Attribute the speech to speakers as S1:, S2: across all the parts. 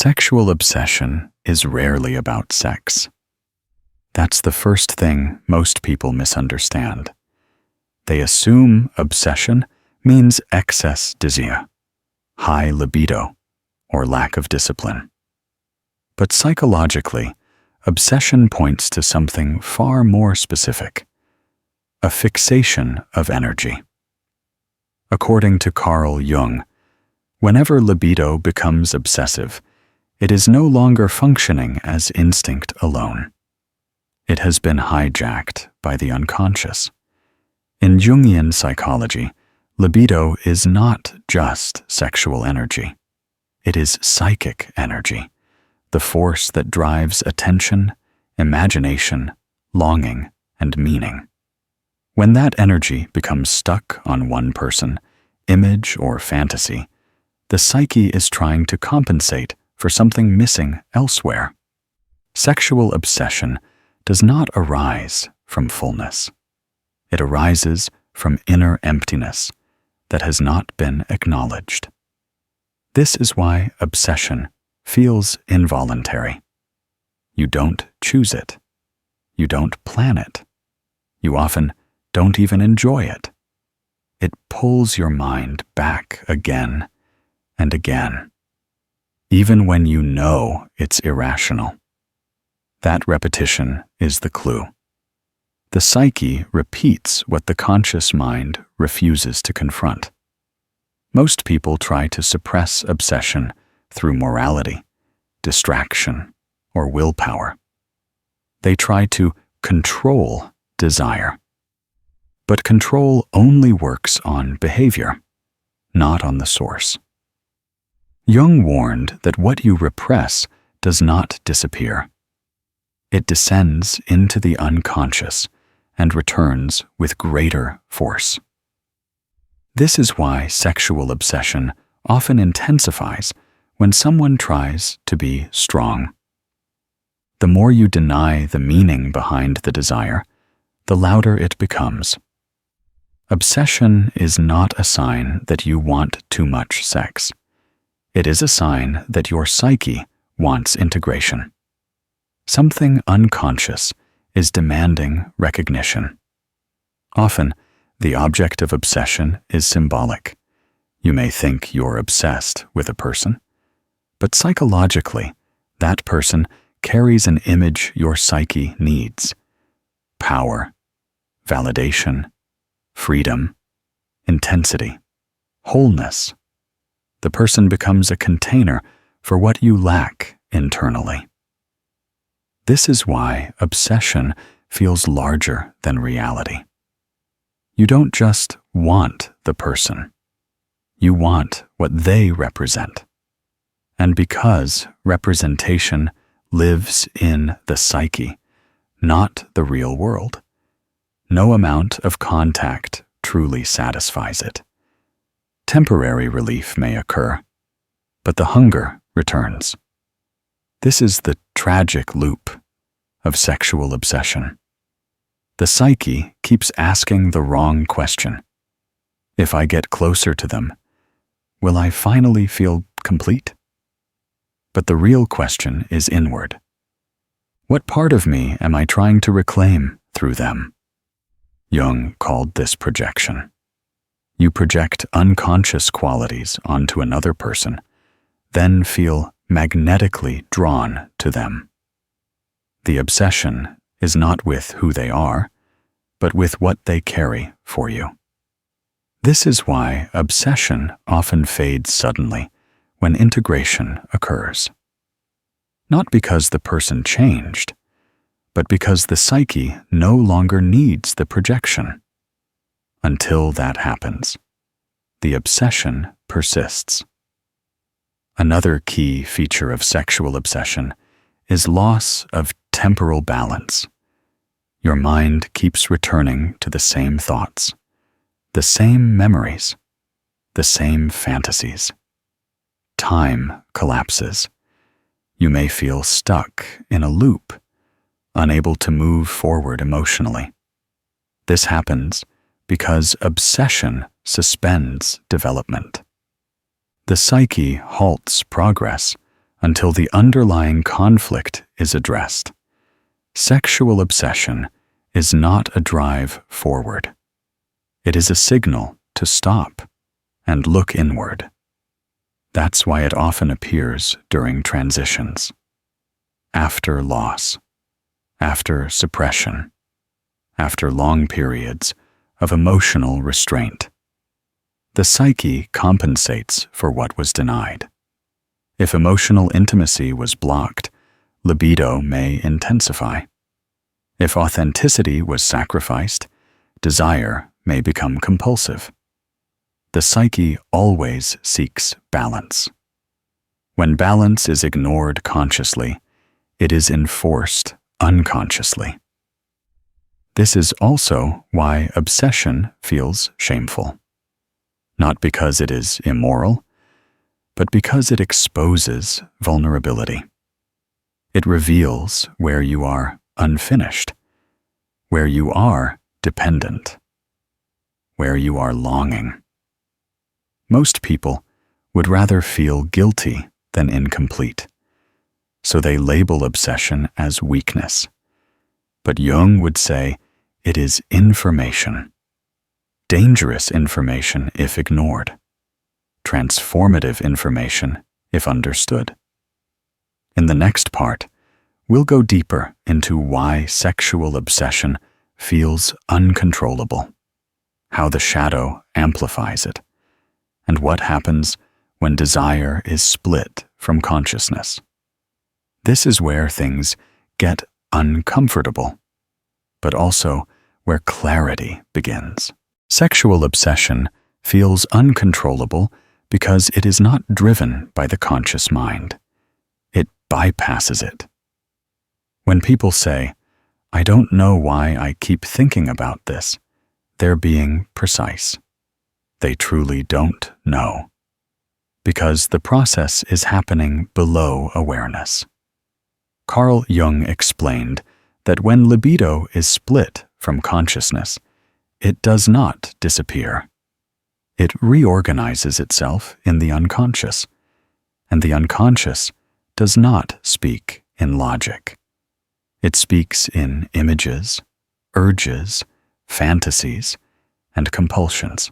S1: Sexual obsession is rarely about sex. That's the first thing most people misunderstand. They assume obsession means excess desire, high libido, or lack of discipline. But psychologically, obsession points to something far more specific: a fixation of energy. According to Carl Jung, whenever libido becomes obsessive, it is no longer functioning as instinct alone. It has been hijacked by the unconscious. In Jungian psychology, libido is not just sexual energy. It is psychic energy, the force that drives attention, imagination, longing, and meaning. When that energy becomes stuck on one person, image, or fantasy, the psyche is trying to compensate for something missing elsewhere. Sexual obsession does not arise from fullness. It arises from inner emptiness that has not been acknowledged. This is why obsession feels involuntary. You don't choose it. You don't plan it. You often don't even enjoy it. It pulls your mind back again and again, even when you know it's irrational. That repetition is the clue. The psyche repeats what the conscious mind refuses to confront. Most people try to suppress obsession through morality, distraction, or willpower. They try to control desire. But control only works on behavior, not on the source. Jung warned that what you repress does not disappear. It descends into the unconscious and returns with greater force. This is why sexual obsession often intensifies when someone tries to be strong. The more you deny the meaning behind the desire, the louder it becomes. Obsession is not a sign that you want too much sex. It is a sign that your psyche wants integration. Something unconscious is demanding recognition. Often, the object of obsession is symbolic. You may think you're obsessed with a person, but psychologically, that person carries an image your psyche needs: power, validation, freedom, intensity, wholeness. The person becomes a container for what you lack internally. This is why obsession feels larger than reality. You don't just want the person. You want what they represent. And because representation lives in the psyche, not the real world, no amount of contact truly satisfies it. Temporary relief may occur, but the hunger returns. This is the tragic loop of sexual obsession. The psyche keeps asking the wrong question. If I get closer to them, will I finally feel complete? But the real question is inward. What part of me am I trying to reclaim through them? Jung called this projection. You project unconscious qualities onto another person, then feel magnetically drawn to them. The obsession is not with who they are, but with what they carry for you. This is why obsession often fades suddenly when integration occurs. Not because the person changed, but because the psyche no longer needs the projection. Until that happens, the obsession persists. Another key feature of sexual obsession is loss of temporal balance. Your mind keeps returning to the same thoughts, the same memories, the same fantasies. Time collapses. You may feel stuck in a loop, unable to move forward emotionally. This happens because obsession suspends development. The psyche halts progress until the underlying conflict is addressed. Sexual obsession is not a drive forward. It is a signal to stop and look inward. That's why it often appears during transitions, after loss, after suppression, after long periods of emotional restraint. The psyche compensates for what was denied. If emotional intimacy was blocked, libido may intensify. If authenticity was sacrificed, desire may become compulsive. The psyche always seeks balance. When balance is ignored consciously, it is enforced unconsciously. This is also why obsession feels shameful. Not because it is immoral, but because it exposes vulnerability. It reveals where you are unfinished, where you are dependent, where you are longing. Most people would rather feel guilty than incomplete, so they label obsession as weakness. But Jung would say it is information, dangerous information if ignored, transformative information if understood. In the next part, we'll go deeper into why sexual obsession feels uncontrollable, how the shadow amplifies it, and what happens when desire is split from consciousness. This is where things get uncomfortable, but also where clarity begins. Sexual obsession feels uncontrollable because it is not driven by the conscious mind. It bypasses it. When people say, "I don't know why I keep thinking about this," they're being precise. They truly don't know, because the process is happening below awareness. Carl Jung explained that when libido is split from consciousness, it does not disappear. It reorganizes itself in the unconscious, and the unconscious does not speak in logic. It speaks in images, urges, fantasies, and compulsions.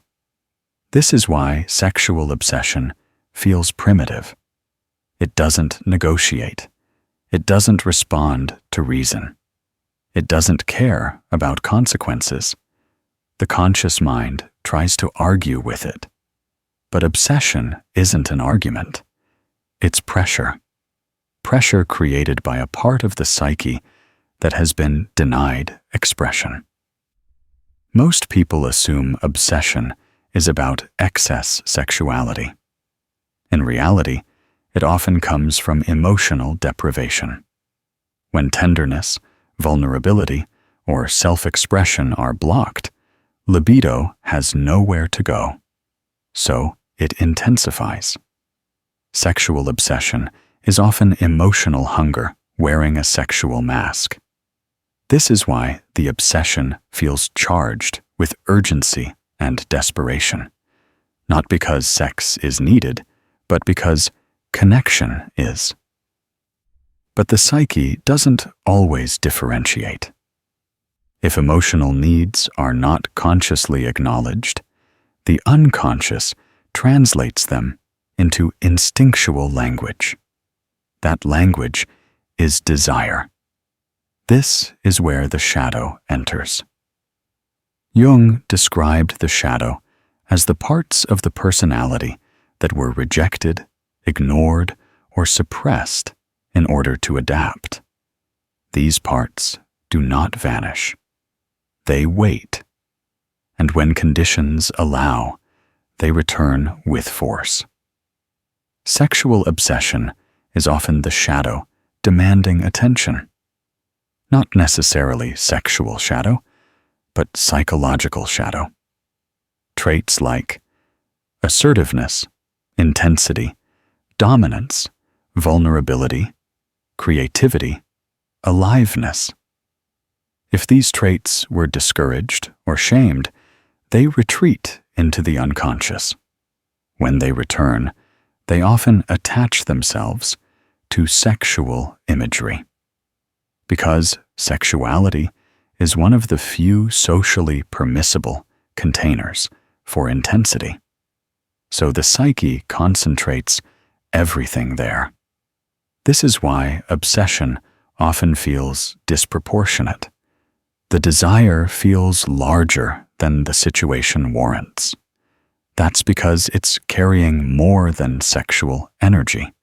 S1: This is why sexual obsession feels primitive. It doesn't negotiate. It doesn't respond to reason. It doesn't care about consequences. The conscious mind tries to argue with it. But obsession isn't an argument. It's pressure. Pressure created by a part of the psyche that has been denied expression. Most people assume obsession is about excess sexuality. In reality, it often comes from emotional deprivation. When tenderness, vulnerability, or self-expression are blocked, libido has nowhere to go. So it intensifies. Sexual obsession is often emotional hunger wearing a sexual mask. This is why the obsession feels charged with urgency and desperation, not because sex is needed, but because connection is. But the psyche doesn't always differentiate. If emotional needs are not consciously acknowledged, the unconscious translates them into instinctual language. That language is desire. This is where the shadow enters. Jung described the shadow as the parts of the personality that were rejected, ignored, or suppressed in order to adapt. These parts do not vanish. They wait, and when conditions allow, they return with force. Sexual obsession is often the shadow demanding attention. Not necessarily sexual shadow, but psychological shadow. Traits like assertiveness, intensity, dominance, vulnerability, creativity, aliveness. If these traits were discouraged or shamed, they retreat into the unconscious. When they return, they often attach themselves to sexual imagery. Because sexuality is one of the few socially permissible containers for intensity. So the psyche concentrates everything there. This is why obsession often feels disproportionate. The desire feels larger than the situation warrants. That's because it's carrying more than sexual energy.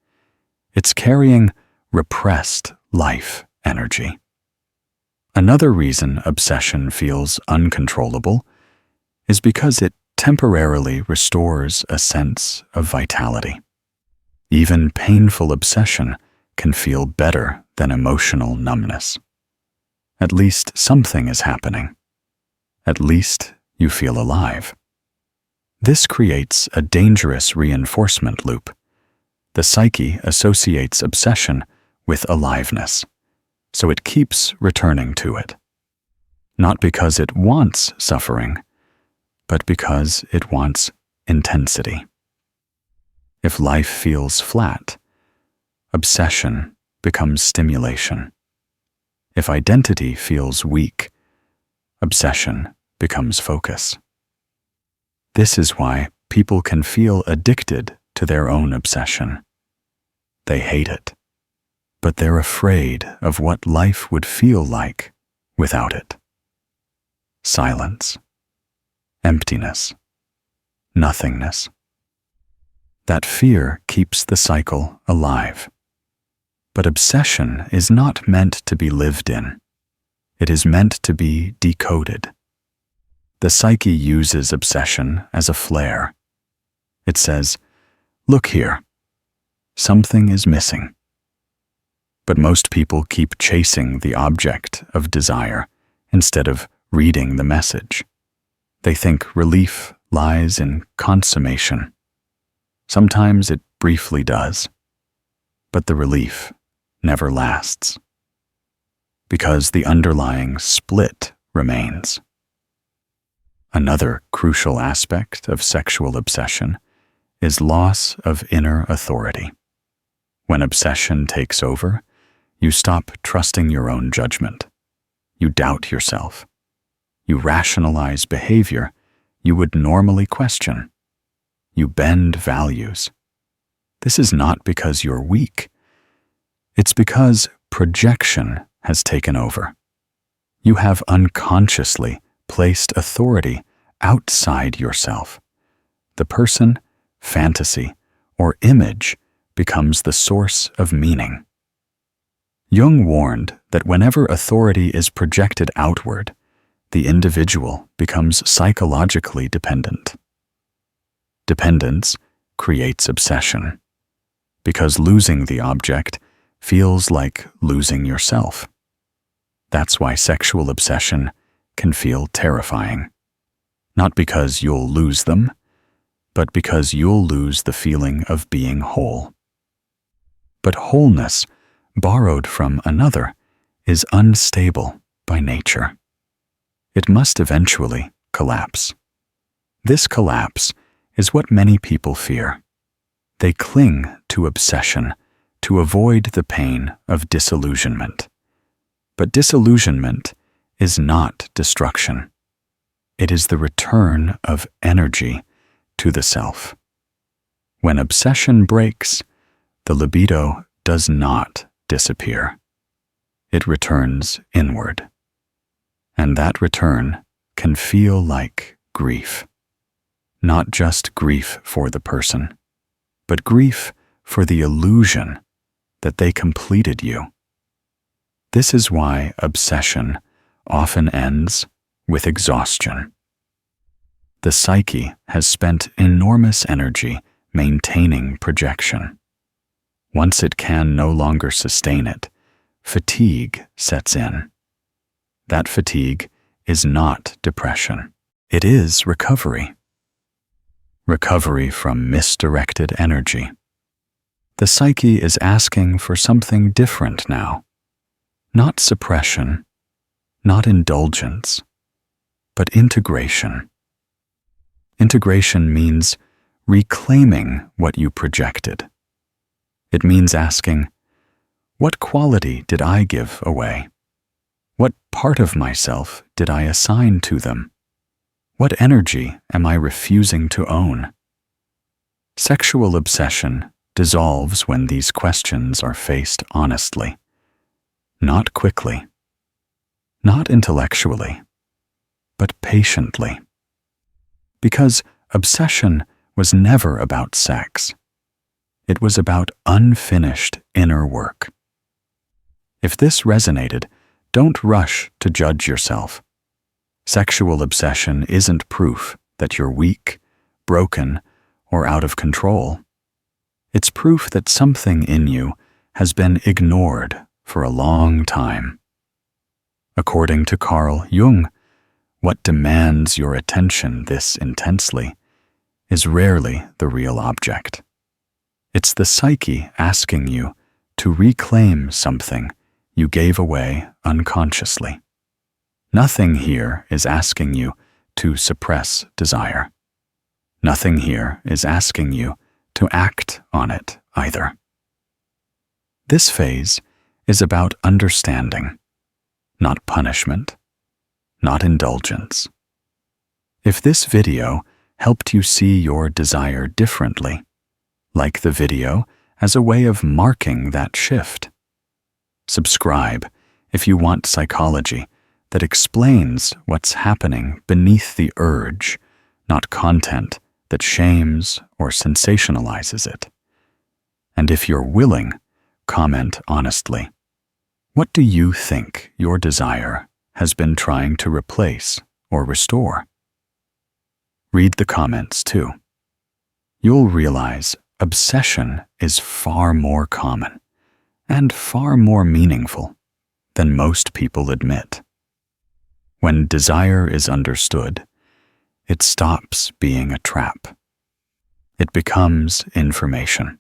S1: It's carrying repressed life energy. Another reason obsession feels uncontrollable is because it temporarily restores a sense of vitality. Even painful obsession can feel better than emotional numbness. At least something is happening. At least you feel alive. This creates a dangerous reinforcement loop. The psyche associates obsession with aliveness, so it keeps returning to it. Not because it wants suffering, but because it wants intensity. If life feels flat, obsession becomes stimulation. If identity feels weak, obsession becomes focus. This is why people can feel addicted to their own obsession. They hate it, but they're afraid of what life would feel like without it. Silence, emptiness, nothingness. That fear keeps the cycle alive. But obsession is not meant to be lived in. It is meant to be decoded. The psyche uses obsession as a flare. It says, "Look here. Something is missing." But most people keep chasing the object of desire instead of reading the message. They think relief lies in consummation. Sometimes it briefly does, but the relief never lasts, because the underlying split remains. Another crucial aspect of sexual obsession is loss of inner authority. When obsession takes over, you stop trusting your own judgment. You doubt yourself. You rationalize behavior you would normally question. You bend values. This is not because you're weak. It's because projection has taken over. You have unconsciously placed authority outside yourself. The person, fantasy, or image becomes the source of meaning. Jung warned that whenever authority is projected outward, the individual becomes psychologically dependent. Dependence creates obsession, because losing the object feels like losing yourself. That's why sexual obsession can feel terrifying. Not because you'll lose them, but because you'll lose the feeling of being whole. But wholeness, borrowed from another, is unstable by nature. It must eventually collapse. This collapse is what many people fear. They cling to obsession to avoid the pain of disillusionment. But disillusionment is not destruction. It is the return of energy to the self. When obsession breaks, the libido does not disappear. It returns inward. And that return can feel like grief. Not just grief for the person, but grief for the illusion that they completed you. This is why obsession often ends with exhaustion. The psyche has spent enormous energy maintaining projection. Once it can no longer sustain it, fatigue sets in. That fatigue is not depression. It is recovery. Recovery from misdirected energy. The psyche is asking for something different now. Not suppression, not indulgence, but integration. Integration means reclaiming what you projected. It means asking, What quality did I give away? What part of myself did I assign to them? What energy am I refusing to own? Sexual obsession dissolves when these questions are faced honestly, not quickly, not intellectually, but patiently. Because obsession was never about sex. It was about unfinished inner work. If this resonated, don't rush to judge yourself. Sexual obsession isn't proof that you're weak, broken, or out of control. It's proof that something in you has been ignored for a long time. According to Carl Jung, what demands your attention this intensely is rarely the real object. It's the psyche asking you to reclaim something you gave away unconsciously. Nothing here is asking you to suppress desire. Nothing here is asking you to act on it either. This phase is about understanding, not punishment, not indulgence. If this video helped you see your desire differently, like the video as a way of marking that shift. Subscribe if you want psychology that explains what's happening beneath the urge, not content that shames or sensationalizes it. And if you're willing, comment honestly. What do you think your desire has been trying to replace or restore? Read the comments too. You'll realize obsession is far more common and far more meaningful than most people admit. When desire is understood, it stops being a trap. It becomes information.